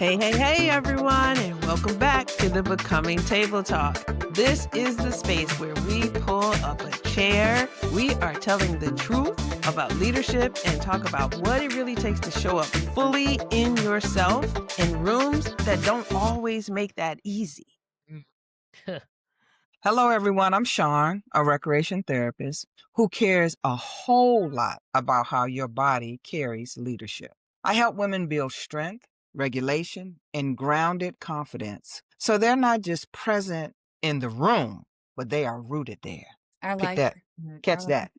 Hey, everyone, and welcome back to the Becoming Table Talk. This is the space where we pull up a chair. We are telling the truth about leadership and talk about what it really takes to show up fully in yourself in rooms that don't always make that easy. Hello, everyone. I'm Sean, a recreation therapist who cares a whole lot about how your body carries leadership. I help women build strength, regulation, and grounded confidence so they're not just present in the room, but they are rooted there. I Pick like that. that. Catch that.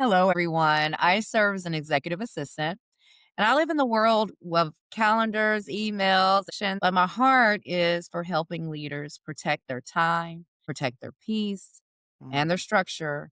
Hello, everyone. I serve as an executive assistant, and I live in the world of calendars, emails, but my heart is for helping leaders protect their time, protect their peace, and their structure,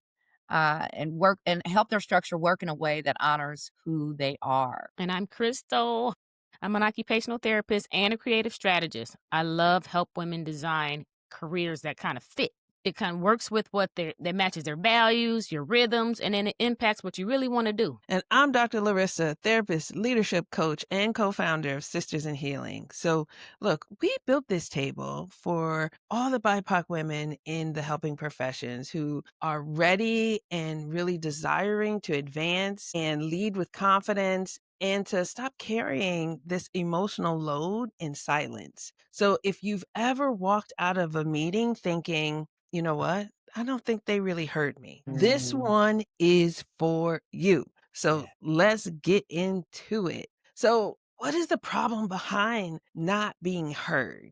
and help their structure work in a way that honors who they are. And I'm Crystal. I'm an occupational therapist and a creative strategist. I love help women design careers that kind of fit. It kind of works with what that matches their values, your rhythms, and then it impacts what you really want to do. And I'm Dr. Larissa, therapist, leadership coach, and co-founder of Sisters in Healing. So look, we built this table for all the BIPOC women in the helping professions who are ready and really desiring to advance and lead with confidence and to stop carrying this emotional load in silence. So if you've ever walked out of a meeting thinking, you know what? I don't think they really heard me. This one is for you. So let's get into it. So, what is the problem behind not being heard?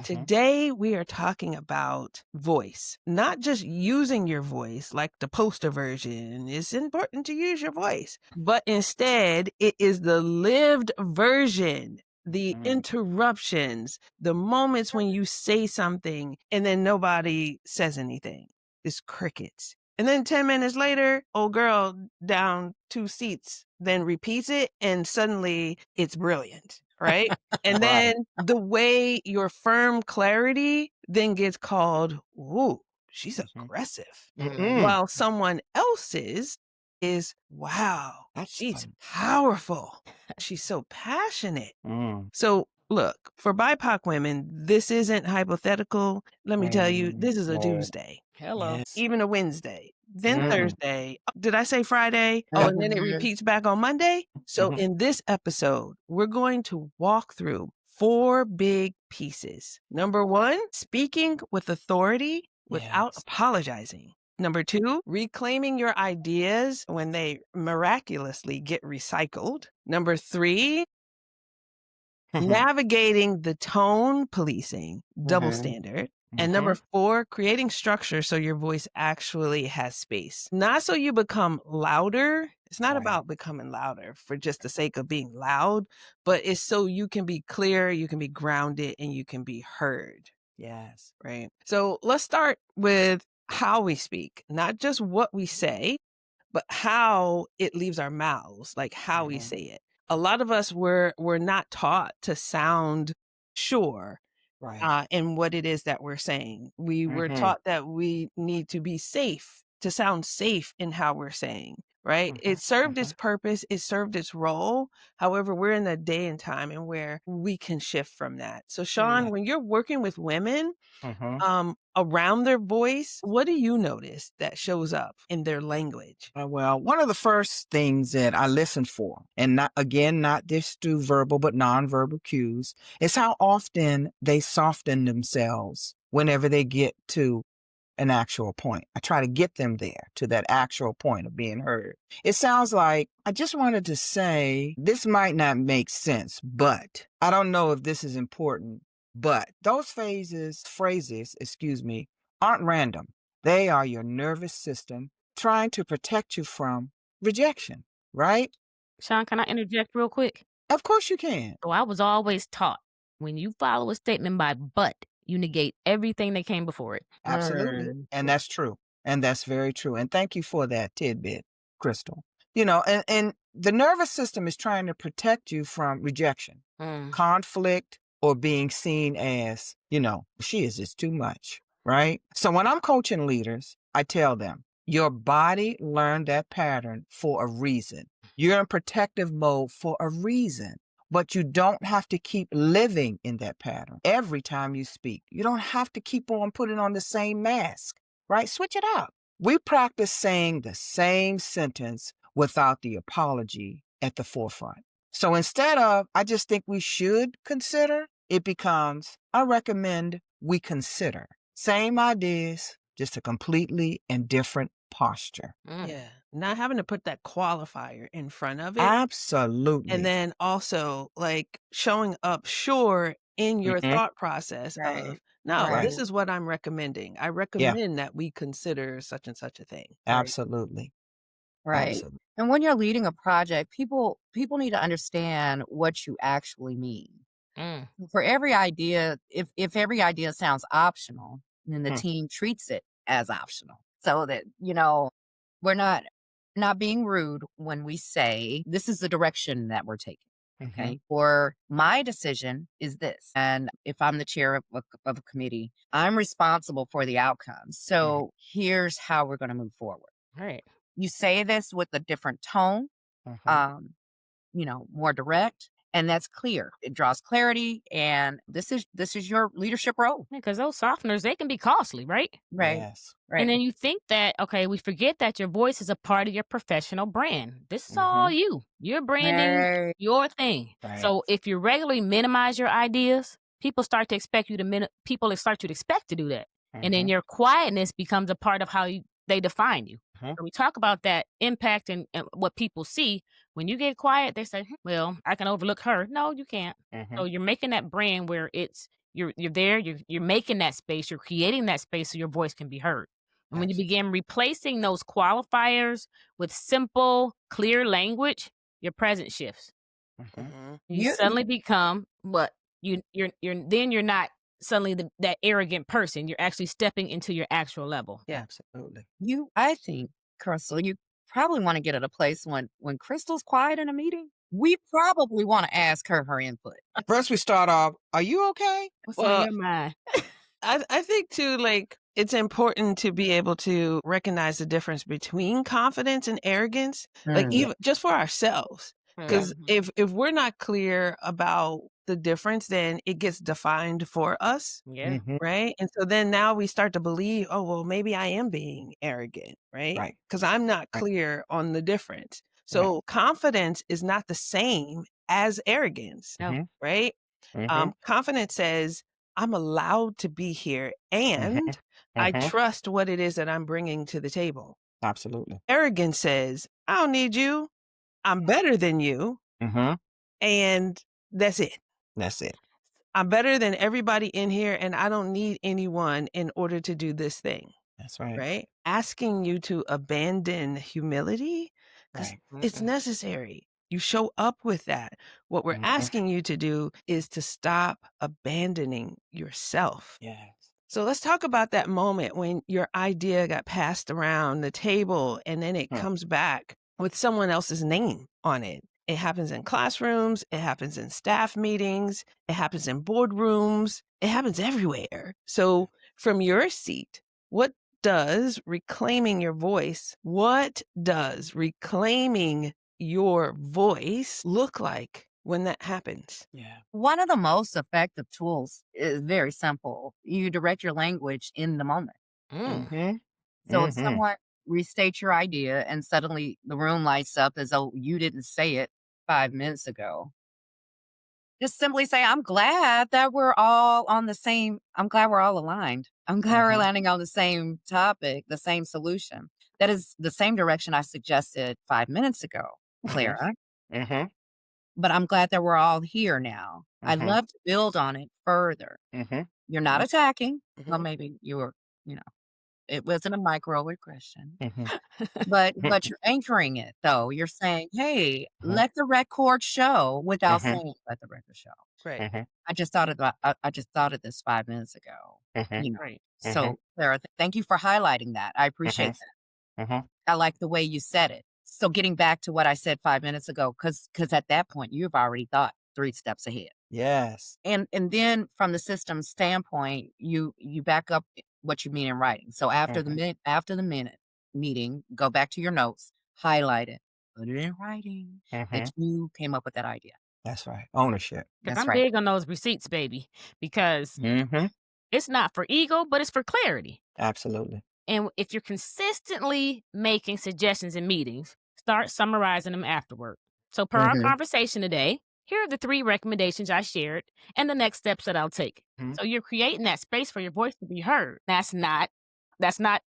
Today, we are talking about voice, not just using your voice like the poster version. It's important to use your voice, but instead, it is the lived version, the interruptions, the moments when you say something and then nobody says anything. It's crickets. And then 10 minutes later, old girl down 2 seats, then repeats it, and suddenly it's brilliant, right? And then the way your firm clarity then gets called, ooh, she's aggressive. While someone else's is, wow, she's powerful. She's so passionate. So look, for BIPOC women, this isn't hypothetical. Let me tell you, this is a Tuesday. Hello. Even a Wednesday, then Thursday. Did I say Friday? Oh, and then it repeats back on Monday. So in this episode, we're going to walk through 4 big pieces. Number 1, speaking with authority without apologizing. Number 2, reclaiming your ideas when they miraculously get recycled. Number 3, navigating the tone policing, double standard. And number 4, creating structure so your voice actually has space. Not so you become louder. It's not about becoming louder for just the sake of being loud, but it's so you can be clear, you can be grounded, and you can be heard. Yes. Right. So let's start with how we speak, not just what we say, but how it leaves our mouths, like how we say it. A lot of us were not taught to sound sure in what it is that we're saying. We were taught that we need to be safe, to sound safe in how we're saying, right? It served its purpose, it served its role. However, we're in a day and time and where we can shift from that. So Sean, when you're working with women around their voice, what do you notice that shows up in their language? Well, one of the first things that I listen for, and not just through verbal, but nonverbal cues, is how often they soften themselves whenever they get to an actual point. I try to get them there to that actual point of being heard. It sounds like, I just wanted to say, this might not make sense, but I don't know if this is important. But those phrases, aren't random. They are your nervous system trying to protect you from rejection, right? Sean, can I interject real quick? Of course you can. So I was always taught when you follow a statement by but, you negate everything that came before it. Absolutely. And that's true. And that's very true. And thank you for that tidbit, Crystal. You know, and the nervous system is trying to protect you from rejection, conflict, or being seen as, she is just too much, right? So when I'm coaching leaders, I tell them, your body learned that pattern for a reason. You're in protective mode for a reason. but you don't have to keep living in that pattern every time you speak. You don't have to keep on putting on the same mask, right? Switch it up. We practice saying the same sentence without the apology at the forefront. So instead of, I just think we should consider, it becomes, I recommend we consider. Same ideas, just a completely and different posture. Yeah. Not having to put that qualifier in front of it. And Absolutely. then also, like, showing up sure in your Mhm. thought process Right. of, "No, Right. this is what I'm recommending. I Yeah, recommend that we consider such and such a thing." Right. absolutely. Right. Absolutely. And when you're leading a project, people need to understand what you actually mean. Mm. For every idea, if every idea sounds optional, then the Hmm. team treats it as optional. So that, we're not being rude when we say this is the direction that we're taking. Mhm. Okay. Or my decision is this. And if I'm the chair of a committee, I'm responsible for the outcomes. Mhm. So here's how we're going to move forward. Right. You say this with a different tone, Mhm. um, more direct, and that's clear. It draws clarity, and this is your leadership role. Because those softeners, they can be costly, right? Right. Yes. And Right. then you think that, okay, we forget that your voice is a part of your professional brand. This is all Mhm. you. You're branding Right. your thing. Right. So if you regularly minimize your ideas, people start to expect you to people start to expect to do that. And then Mhm. your quietness becomes a part of how they define you. Mhm. So we talk about that impact and what people see. When you get quiet, they say, well, I can overlook her. No, you can't. So Mhm. you're making that brand where you're there, you're making that space, you're creating that space so your voice can be heard. And when you Abs begin replacing those qualifiers with simple, clear language, your presence shifts. Mhm. Mhm. You You suddenly become what you're not suddenly that arrogant person. You're actually stepping into your actual level. Yeah. Absolutely. I think, Crystal, you probably want to get at a place when Crystal's quiet in a meeting. We probably want to ask her input. First, we start off, "Are you okay?" What's on Well, your mind? I think too, like, it's important to be able to recognize the difference between confidence and arrogance, like, Mm, Yeah. even just for ourselves. yeah. Because Mhm. if we're not clear about the difference, then it gets defined for us, Yeah. Mhm. right? And so then now we start to believe, "Oh, well, maybe I am being arrogant," right? Right. Because 'Cause I'm not Right. clear on the difference. Right. So confidence is not the same as arrogance, No. Mhm. right? Mhm. Confidence says, "I'm allowed to be here, Mhm. and I Mhm. trust what it is that I'm bringing to the table." Absolutely. Arrogance says, "I don't need you. I'm better than you, Mhm. and that's it. That's it. I'm better than everybody in here, and I don't need anyone in order to do this thing." That's right. Right? Asking you to abandon humility, because Right. it's Mm-mm. necessary. You show up with that. What we're Mhm. asking you to do is to stop abandoning yourself. Yes. So let's talk about that moment when your idea got passed around the table and then it Huh. comes back with someone else's name on it. It happens in classrooms, it happens in staff meetings, it happens in boardrooms, it happens everywhere. So from your seat, what does reclaiming your voice look like when that happens? Yeah. One of the most effective tools is very simple. You direct your language in the moment. Mm. Mhm. So if Mhm. someone restates your idea and suddenly the room lights up as though you didn't say it 5 minutes ago, just simply say, I'm glad we're all aligned. I'm glad we're Mhm. landing on the same topic, the same solution. That is the same direction I suggested 5 minutes ago, Mhm. Clara. Mhm. But I'm glad that we're all here now. I'd Mhm. love to build on it further. Mhm. You're not attacking. Well, Mhm. maybe you were, you know, it wasn't a microaggression. Mhm. But you're anchoring it though. You're saying, "Hey, Mhm. let the record show," without Mhm. saying, "Let the record show." Right. Mhm. I just thought of this 5 minutes ago. Mhm. You know. Right. Mhm. So, Clara, thank you for highlighting that. I appreciate Mhm. that. Mhm. I like the way you said it. So getting back to what I said 5 minutes ago, because at that point you've already thought 3 steps ahead. Yes. And then from the system standpoint, you back up what you mean in writing. So Mhm. after the minute meeting, go back to your notes, highlight it, put it in writing that Mhm. you came up with that idea. That's right. Ownership. Because That's I'm right. big on those receipts, baby, because Mm-hmm. it's not for ego, but it's for clarity. Absolutely. And if you're consistently making suggestions in meetings, start summarizing them afterward. So, per our Mm-hmm. conversation today, here are the 3 recommendations I shared and the next steps that I'll take. Mm-hmm. So, you're creating that space for your voice to be heard. That's not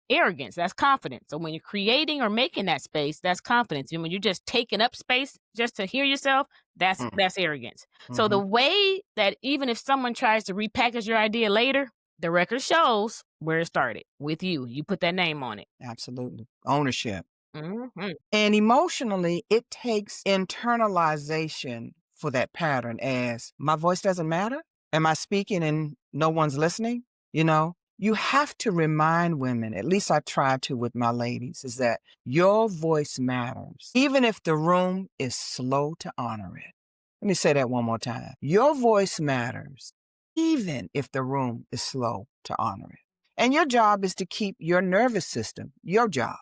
arrogance, that's confidence. So, when you're creating or making that space, that's confidence. And when you're just taking up space just to hear yourself, that's arrogance. So, Mm-hmm. the way that even if someone tries to repackage your idea later, the record shows where it started with you. You put that name on it. Absolutely. Ownership. Mhm. And emotionally, it takes internalization for that pattern as my voice doesn't matter. Am I speaking and no one's listening? You have to remind women, at least I try to with my ladies, is that your voice matters, even if the room is slow to honor it. Let me say that one more time. Your voice matters, even if the room is slow to honor it. And your job is to keep your nervous system, your job,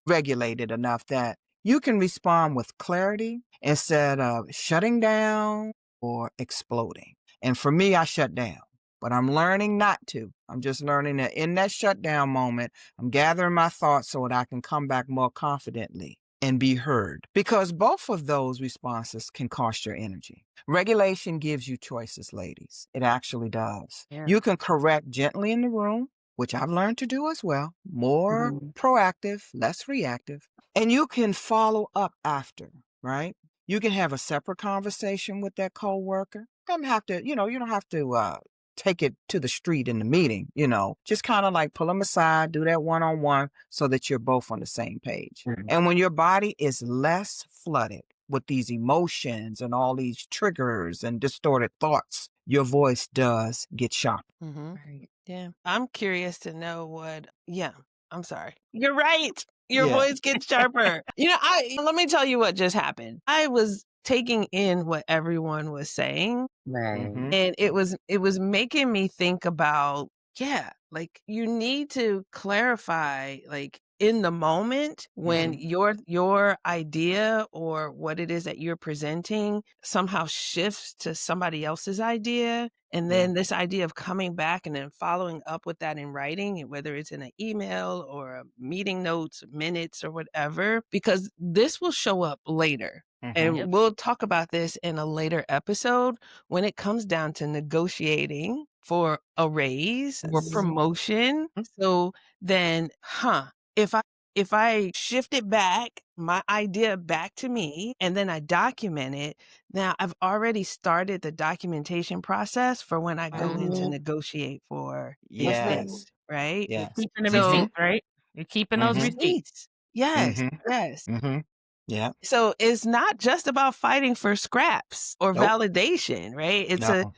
regulated enough that you can respond with clarity instead of shutting down or exploding. And for me, I shut down, but I'm learning not to. I'm just learning that in that shutdown moment, I'm gathering my thoughts so that I can come back more confidently and be heard. Because both of those responses can cost your energy. Regulation gives you choices, ladies. It actually does. Yeah. You can correct gently in the room, which I've learned to do as well, more proactive, less reactive. And you can follow up after, right? You can have a separate conversation with that coworker. Don't have to, you don't have to take it to the street in the meeting, just kind of like pull them aside, do that one-on-one so that you're both on the same page. And when your body is less flooded with these emotions and all these triggers and distorted thoughts, your voice does get sharp. Mhm. Right. Yeah. I'm curious to know I'm sorry. You're right. Your Yeah. voice gets sharper. Let me tell you what just happened. I was taking in what everyone was saying, Right. Mhm. and it was making me think about, like you need to clarify, like in the moment when your idea or what it is that you're presenting somehow shifts to somebody else's idea. And Yeah. then this idea of coming back and then following up with that in writing, whether it's in an email or a meeting notes, minutes, or whatever, because this will show up later. Mhm. Yep. And we'll talk about this in a later episode when it comes down to negotiating for a raise or Yes. promotion. Mhm. So then, if I shift it back, my idea back to me, and then I document it, now I've already started the documentation process for when I go in to Mhm. negotiate for the That's right. increase, Yes. right? You're Yes. keeping the So Mhm. receipts, right? You're keeping those Mhm. receipts. receipts. Yes, Mhm. yes. Mhm. Yeah. So it's not just about fighting for scraps or Nope. validation, right? No.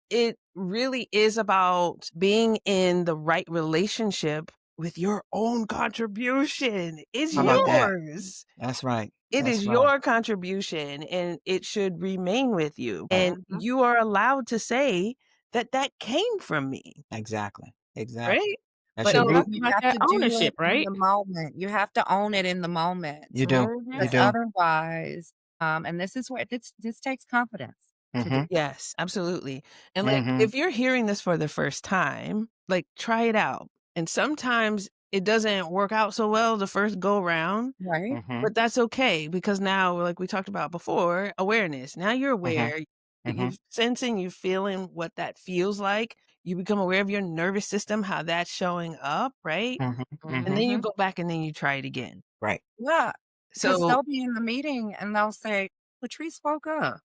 It really is about being in the right relationship with your own contribution. It's How about Yeah. that? yours. That's right. It That's is right. your contribution and it should remain with you. And Mhm. you are allowed to say that came from me, Exactly. Exactly. right? That's But your you So root. it's you about have that to do ownership, it in right? the moment. You have to own it in the moment, You do. You because Mhm. do. otherwise, and this is where this takes confidence to do. Mhm. Yes, absolutely. And like Mhm. if you're hearing this for the first time, like try it out. And sometimes it doesn't work out so well the first go round, Right? Mhm. but that's okay because now, like we talked about before, awareness. Now you're Mhm. aware, you're Mhm. sensing, you're feeling what that feels like. You become aware of your nervous system, how that's showing up, right? Mhm. And Mhm. then you Mhm. go back and then you try it again. Right. Yeah, because 'cause So, they'll be in the meeting and they'll say, "Latrice spoke up.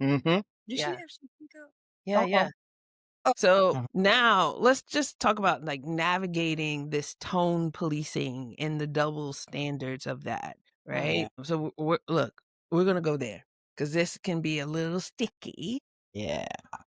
Mhm. Did she yeah, actually speak up? yeah, yeah. Uh-oh. Oh, So Mhm. now let's just talk about like navigating this tone policing and the double standards of that, Yeah. right? So we're going to go there because this can be a little sticky Yeah.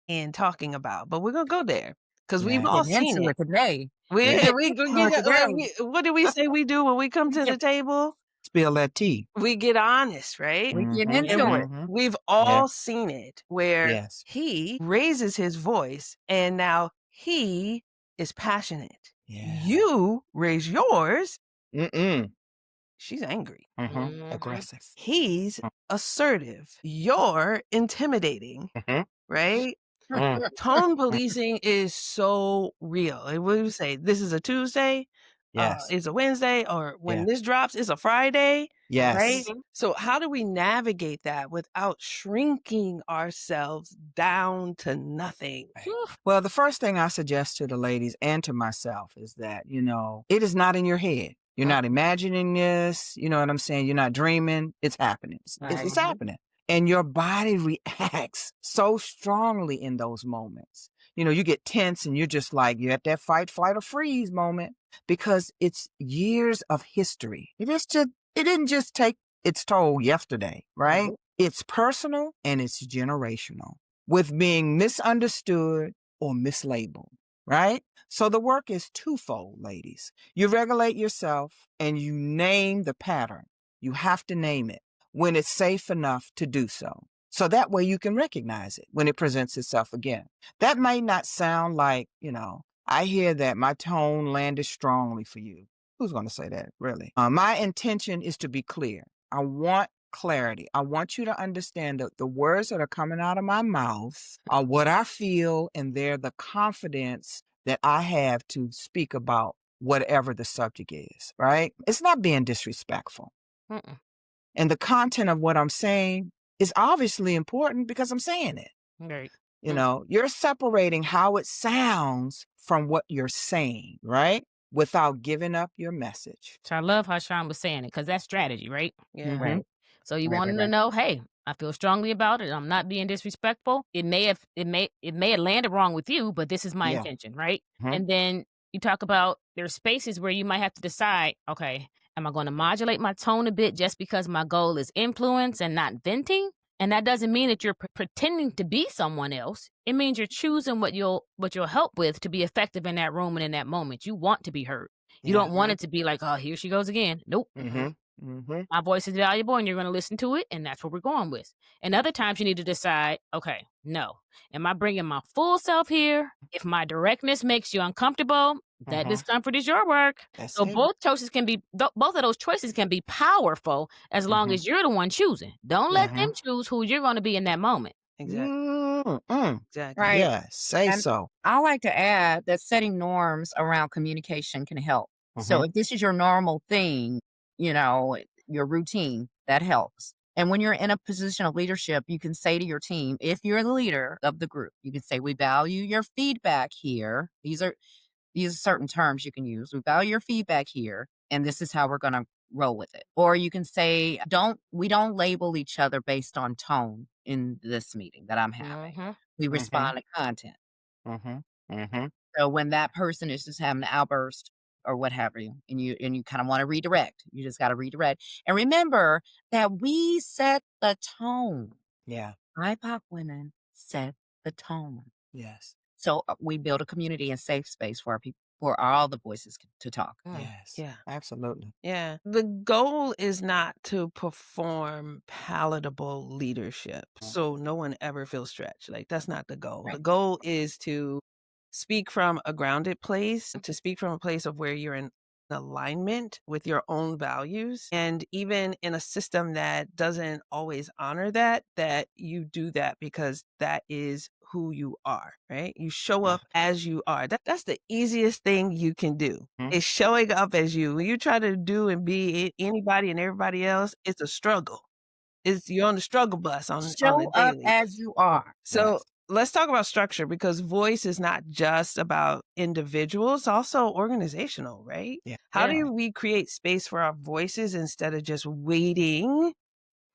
in talking about, but we're going to go there because we've Yeah. all getting seen into it. it today. Yeah. We Into it get, like, today. what do we say we do when we come We to get the table? Spill that tea. We get honest, right? we getting Mhm. And into it. Mhm. we've Yeah. all seen it where Yes. he raises his voice and now he is passionate. Yeah. You raise yours Mm-mm. she's angry. Mhm. Aggressive. He's assertive. You're intimidating, Mhm. right? Mm. Tone policing is so real. And we would say, this is a Tuesday, Yes. it's a Wednesday, or when Yeah. this drops, it's a Friday, right? Yes. So how do we navigate that without shrinking ourselves down to nothing? Right. Well, the first thing I suggest to the ladies and to myself is that, it is not in your head. You're not imagining this. You know what I'm saying? You're not dreaming. It's happening. It's Right. happening. And your body reacts so strongly in those moments. You get tense and you're just like, you're at that fight, flight, or freeze moment because it's years of history. It didn't just take its toll yesterday, right? It's personal and it's generational with being misunderstood or mislabeled, right? So the work is twofold, ladies. You regulate yourself and you name the pattern. You have to name it when it's safe enough to do so. So that way you can recognize it when it presents itself again. That may not sound like, I hear that my tone landed strongly for you. Who's going to say that, really? My intention is to be clear. I want clarity. I want you to understand that the words that are coming out of my mouth are what I feel, and they're the confidence that I have to speak about whatever the subject is, right? It's not being disrespectful. Mm-mm. And the content of what I'm saying is obviously important because I'm saying it. Right. You're separating how it sounds from what you're saying, right? Without giving up your message. So I love how Sean was saying it because that's strategy, right? Yeah. Mhm. Right. So you Right, want right, them to right. know, hey, I feel strongly about it. I'm not being disrespectful. It may have landed wrong with you, but this is my Yeah. intention, right? Mhm. And then you talk about there's spaces where you might have to decide, okay, am I going to modulate my tone a bit just because my goal is influence and not venting? And that doesn't mean that you're pretending to be someone else. It means you're choosing what you'll help with to be effective in that room and in that moment. You want to be heard. You Yeah. don't want it to be like, oh, here she goes again. Nope. Mhm. Mhm. My voice is valuable and you're going to listen to it. And that's what we're going with. And other times you need to decide, okay, no, am I bringing my full self here? If my directness makes you uncomfortable, that Mhm. discomfort is your work. That's So it. both of those choices can be powerful as long Mhm. as you're the one choosing. Don't let them Mhm. choose who you're going to be in that moment. Exactly. Exactly. Right. Yeah, say And so. I like to add that setting norms around communication can help. So Mhm. if this is your normal thing, your routine, that helps. And when you're in a position of leadership, you can say to your team, if you're the leader of the group, you can say, we value your feedback here. These are certain terms you can use. We value your feedback here, and this is how we're going to roll with it. Or you can say, we don't label each other based on tone in this meeting that I'm having. Mhm. We Mhm. respond to content. Mhm. Mhm. So when that person is just having an outburst or what have you, and you kind of want to redirect, you just got to redirect. And remember that we set the tone. Yeah. BIPOC women set the tone. Yes. So we build a community and safe space for our people, for all the voices to talk. Yes. Yeah. Absolutely. Yeah. The goal is not to perform palatable leadership so no one ever feels stretched. Like, that's not the goal. Right. The goal is to speak from a grounded place, to speak from a place of where you're in alignment with your own values. And even in a system that doesn't always honor that, that you do that because that is who you are, right? You show Yeah. up as you are. That's the easiest thing you can do. Mhm. Is showing up as you. When you try to do and be anybody and everybody else, it's a struggle. You're on the struggle bus on a Show up daily. as you are. So Yes. let's talk about structure, because voice is not just about individuals, also organizational, right? Yeah. How Yeah. do we create space for our voices instead of just waiting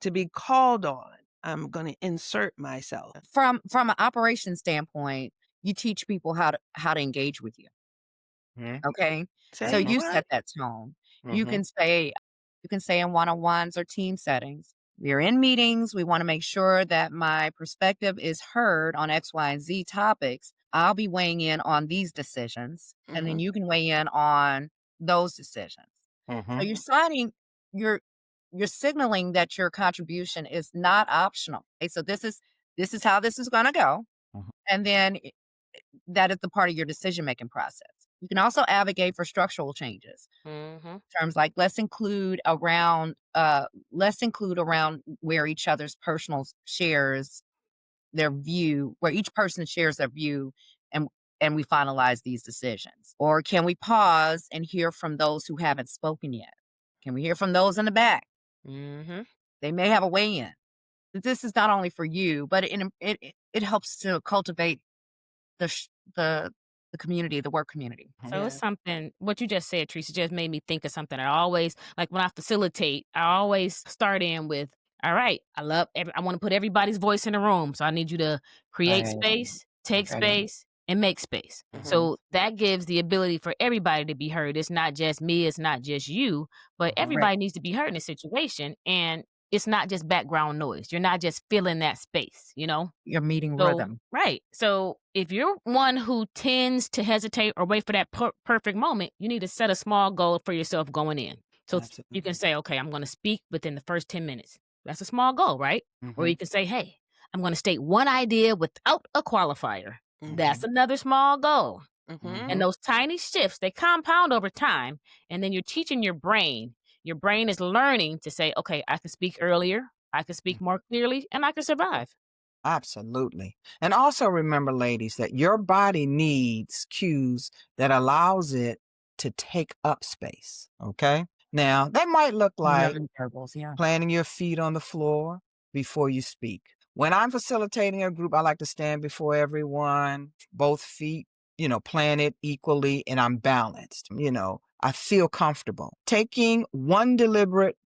to be called on? I'm going to insert myself. From an operation standpoint, you teach people how to engage with you. Mhm. Okay. So Say you what? set that tone. You Mhm. can say in one-on-ones or team settings, we're in meetings. We want to make sure that my perspective is heard on X, Y, and Z topics. I'll be weighing in on these decisions, and then Mhm. you can weigh in on those decisions. So Mhm. you're signaling that your contribution is not optional. Okay, so this is how this is going to go, Mhm. and then that is the part of your decision making process. You can also advocate for structural changes. Mhm. Terms like let's include around where each other's personal shares their view, where each person shares their view, and we finalize these decisions. Or can we pause and hear from those who haven't spoken yet? Can we hear from those in the back? Mhm. They may have a weigh in. This is not only for you, but it helps to cultivate the sh- the community, the work community. So it's Yeah. something what you just said, Teresa, just made me think of something. I always like when I facilitate, I always start in with, all right, I want to put everybody's voice in the room. So I need you to create Right. space, take Right. space, and make space. Mhm. So that gives the ability for everybody to be heard. It's not just me, it's not just you, but Mhm. Right. everybody needs to be heard in a situation. And it's not just background noise. You're not just filling that space. Your meeting So rhythm. right. So if you're one who tends to hesitate or wait for that perfect moment, you need to set a small goal for yourself going in. So you can Absolutely. say, okay, I'm going to speak within the first 10 minutes. That's a small goal, right? Or you Mhm. can say, hey, I'm going to state one idea without a qualifier. That's Mhm. another small goal. Mhm. And Mhm. those tiny shifts, they compound over time. And then you're teaching your brain. Your brain is learning to say, okay, I can speak earlier, I can speak more clearly, and I can survive. Absolutely. And also remember, ladies, that your body needs cues that allows it to take up space. Okay. Now, they might look like Nonverbals, yeah. planting your feet on the floor before you speak. When I'm facilitating a group, I like to stand before everyone, both feet, planted equally, and I'm balanced. I feel comfortable. Taking one deliberate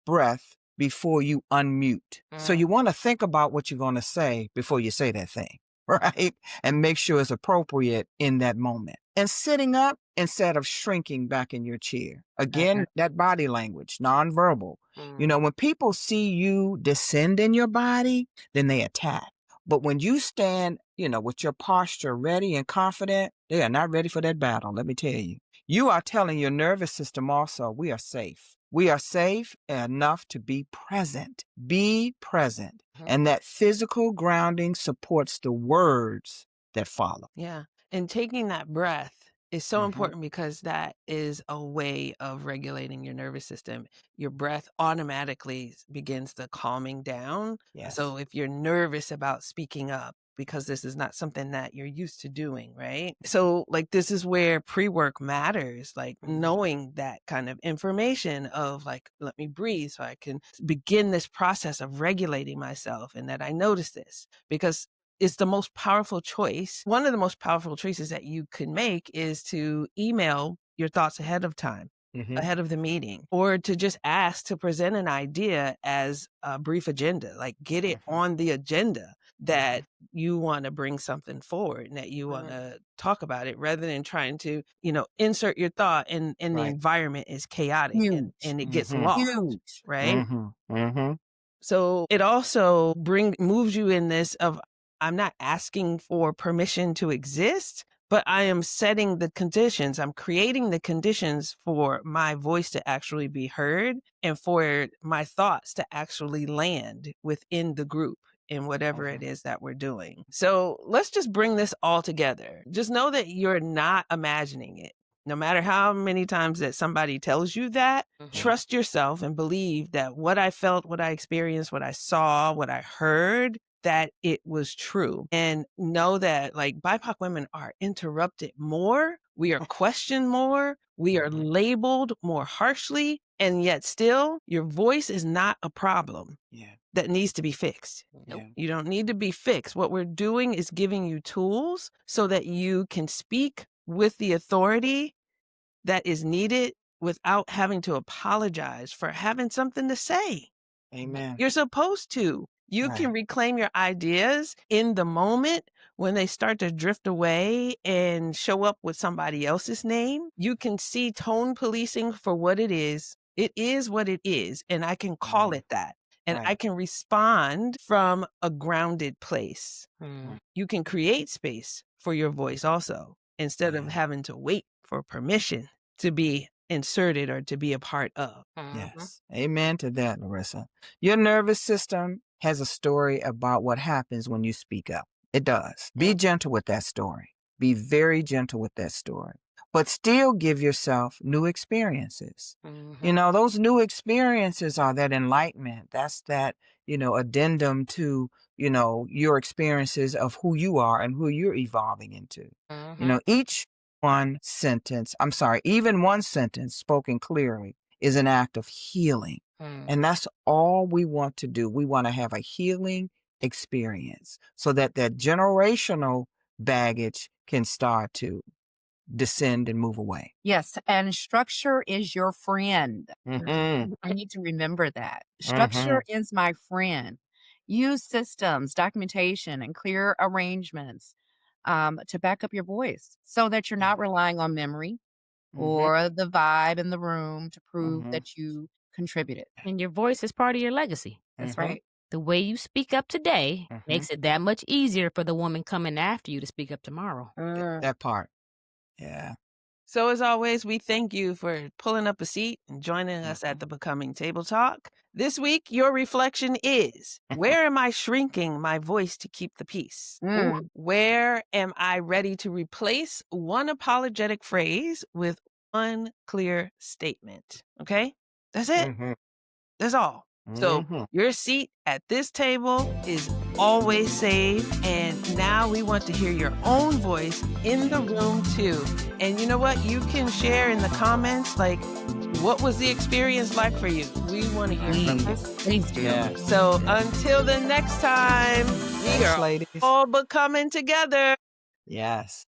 breath before you unmute. So you want to think about what you're going to say before you say that thing, right? And make sure it's appropriate in that moment. And sitting up instead of shrinking back in your chair. Again, that body language, nonverbal. When people see you descend in your body, then they attack. But when you stand, with your posture ready and confident, they are not ready for that battle, let me tell you. You are telling your nervous system also, we are safe. We are safe enough to be present. Be present. And that physical grounding supports the words that follow. Yeah. And taking that breath is so Mhm. important because that is a way of regulating your nervous system. Your breath automatically begins the calming down. Yes. So if you're nervous about speaking up, because this is not something that you're used to doing, right? So, like, this is where pre work matters, like knowing that kind of information of, like, let me breathe so I can begin this process of regulating myself and that I notice this because it's the most powerful choice. One of the most powerful choices that you could make is to email your thoughts ahead of time, Mhm. ahead of the meeting, or to just ask to present an idea as a brief agenda, like get it on the agenda that you want to bring something forward and that you want to talk about it rather than trying to, insert your thought and the Right. environment is chaotic and, Huge. and it gets Mhm. lost, Huge. right? Mhm. Mhm. So it also moves you in this of I'm not asking for permission to exist, but I am setting the conditions. I'm creating the conditions for my voice to actually be heard and for my thoughts to actually land within the group in whatever it is that we're doing. So let's just bring this all together. Just know that you're not imagining it. No matter how many times that somebody tells you that, trust yourself and believe that what I felt, what I experienced, what I saw, what I heard, that it was true. And know that like BIPOC women are interrupted more. We are questioned more. We are labeled more harshly. And yet still, your voice is not a problem Yeah. that needs to be fixed. Nope. Yeah. You don't need to be fixed. What we're doing is giving you tools so that you can speak with the authority that is needed without having to apologize for having something to say. Amen. You're supposed to. You can Right. reclaim your ideas in the moment when they start to drift away and show up with somebody else's name. You can see tone policing for what it is. It is what it is, and I can call it that. And I Right. can respond from a grounded place. Mm. You can create space for your voice also instead of Yeah. having to wait for permission to be inserted or to be a part of. Yes. Amen to that, Larissa. Your nervous system has a story about what happens when you speak up. It does. Be gentle with that story. Be very gentle with that story. but still give yourself new experiences. You know, those new experiences are that enlightenment. That's that, addendum to, your experiences of who you are and who you're evolving into. Each even one sentence spoken clearly is an act of healing. And that's all we want to do. We want to have a healing experience so that that generational baggage can start to descend and move away. Yes, and structure is your friend. Mm-hmm. I need to remember that. Structure is my friend. Use systems, documentation, and clear arrangements to back up your voice so that you're not relying on memory or the vibe in the room to prove that you contributed. And your voice is part of your legacy. That's right. The way you speak up today makes it that much easier for the woman coming after you to speak up tomorrow. That part. Yeah. So as always, we thank you for pulling up a seat and joining us at the Becoming Table Talk. This week, your reflection is, where am I shrinking my voice to keep the peace? Where am I ready to replace one apologetic phrase with one clear statement? Okay? That's it. That's all. So your seat at this table is always saved. And now we want to hear your own voice in the room too. And you know what? You can share in the comments, like, what was the experience like for you? We want to hear from you. Please do. Yeah. So until the next time, we Thanks, are ladies. all becoming together. Yes.